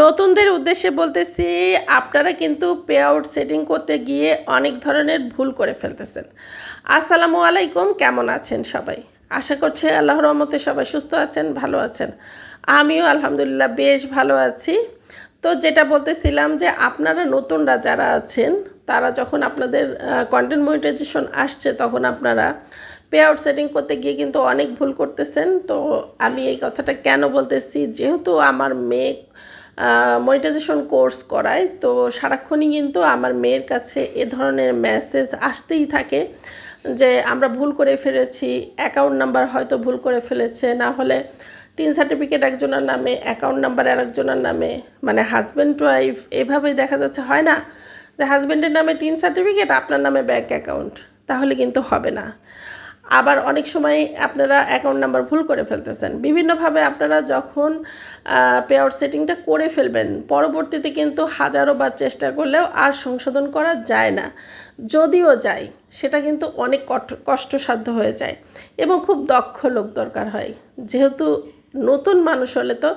নতুনদের উদ্দেশ্যে বলতেছি, আপনারা কিন্তু পে আউট সেটিং করতে গিয়ে অনেক ধরনের ভুল করে ফেলতেছেন। আসসালামু আলাইকুম, কেমন আছেন সবাই? আশা করছি আল্লাহর রহমতে সবাই সুস্থ আছেন, ভালো আছেন। আমিও আলহামদুলিল্লাহ বেশ ভালো আছি। তো যেটা বলতেছিলাম যে আপনারা নতুনরা যারা আছেন, তারা যখন আপনাদের কন্টেন্ট মনিটাইজেশন আসছে, তখন আপনারা পে আউট সেটিং করতে গিয়ে কিন্তু অনেক ভুল করতেছেন। তো আমি এই কথাটা কেন বলতেছি, যেহেতু আমার মেয়ে মনিটাইজেশন কোর্স করায়, তো সারাক্ষণই কিন্তু আমার মেয়ের কাছে এ ধরনের মেসেজ আসতেই থাকে যে আমরা ভুল করে ফেলেছি, অ্যাকাউন্ট নাম্বার হয়তো ভুল করে ফেলেছে, না হলে টিন সার্টিফিকেট একজনের নামে, অ্যাকাউন্ট নাম্বার আরেকজনের নামে, মানে হাজব্যান্ড ওয়াইফ এভাবেই দেখা যাচ্ছে। হয় না যে হাজব্যান্ডের নামে টিন সার্টিফিকেট, আপনার নামে ব্যাঙ্ক অ্যাকাউন্ট, তাহলে কিন্তু হবে না। আবার অনেক সময় আপনারা অ্যাকাউন্ট নাম্বার ভুল করে ফেলতেছেন। বিভিন্নভাবে আপনারা যখন পে আউট সেটিংটা করে ফেলবেন, পরবর্তীতে কিন্তু হাজারো বার চেষ্টা করলেও আর সংশোধন করা যায় না। যদিও যায়, সেটা কিন্তু অনেক কষ্টসাধ্য হয়ে যায় এবং খুব দক্ষ লোক দরকার হয়। যেহেতু নতুন মানুষ হলে তো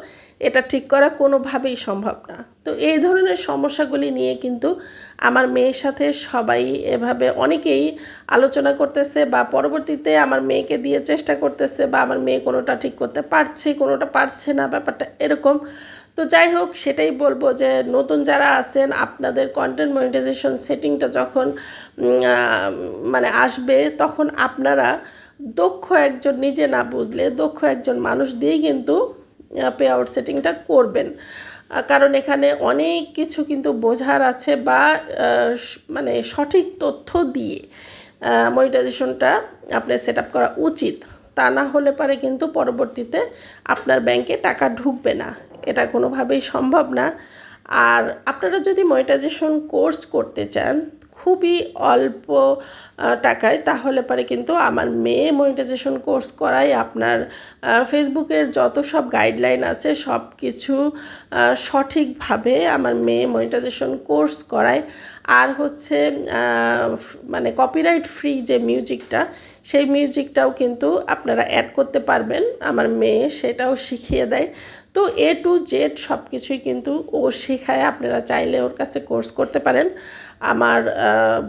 এটা ঠিক করা কোনোভাবেই সম্ভব না। তো এই ধরনের সমস্যাগুলি নিয়ে কিন্তু আমার মেয়ের সাথে সবাই এভাবে অনেকেই আলোচনা করতেছে, বা পরবর্তীতে আমার মেয়েকে দিয়ে চেষ্টা করতেছে, বা আমার মেয়ে কোনোটা ঠিক করতে পারছে, কোনোটা পারছে না, ব্যাপারটা এরকম। তো যাই হোক, সেটাই বলবো যে নতুন যারা আছেন, আপনাদের কন্টেন্ট মনিটাইজেশন সেটিংটা যখন মানে আসবে, তখন আপনারা দক্ষ একজন, নিজে না বুঝলে দক্ষ একজন মানুষ দিয়েই কিন্তু পে আউট সেটিংটা করবেন। কারণ এখানে অনেক কিছু কিন্তু বোঝার আছে, বা মানে সঠিক তথ্য দিয়ে মনিটাইজেশনটা আপনার সেট আপ করা উচিত। তা না হলে পারে কিন্তু পরবর্তীতে আপনার ব্যাংকে টাকা ঢুকবে না, এটা কোনোভাবেই সম্ভব না। আর আপনারা যদি মনিটাইজেশন কোর্স করতে চান খুবই অল্প টাকায়, তাহলে পারে কিন্তু আমার মেয়ে মনিটাইজেশন কোর্স করায় আপনার ফেসবুকের যত সব গাইডলাইন আছে সব কিছু সঠিকভাবে আমার মেয়ে মনিটাইজেশন কোর্স করায়। আর হচ্ছে মানে কপিরাইট ফ্রি যে মিউজিকটা, সেই মিউজিকটাও কিন্তু আপনারা অ্যাড করতে পারবেন, আমার মেয়ে সেটাও শিখিয়ে দেয়। তো এ টু জেড সব কিছুই কিন্তু ও শেখায়। আপনারা চাইলে ওর কাছে কোর্স করতে পারেন। আমার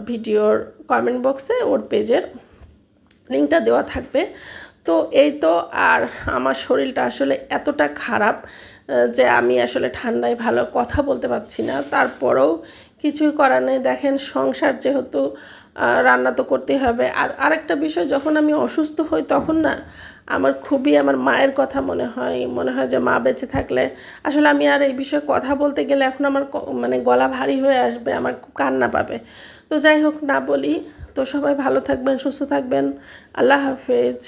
ভিডিওর কমেন্ট বক্সে ওর পেজের লিঙ্কটা দেওয়া থাকবে। তো এই তো। আর আমার শরীরটা আসলে এতটা খারাপ যে আমি আসলে ঠান্ডায় ভালো কথা বলতে পারছি না। তারপরেও কিছুই করার নেই। দেখেন, সংসার যেহেতু, রান্না তো করতেই হবে। আর আরেকটা বিষয়, যখন আমি অসুস্থ হই তখন না আমার খুবই আমার মায়ের কথা মনে হয় যে মা বেঁচে থাকলে। আসলে আমি আর এই বিষয়ে কথা বলতে গেলে এখন আমার মানে গলা ভারী হয়ে আসবে, আমার খুব কান্না পাবে। তো যাই হোক, না বলি। তো সবাই ভালো থাকবেন, সুস্থ থাকবেন। আল্লাহ হাফেজ।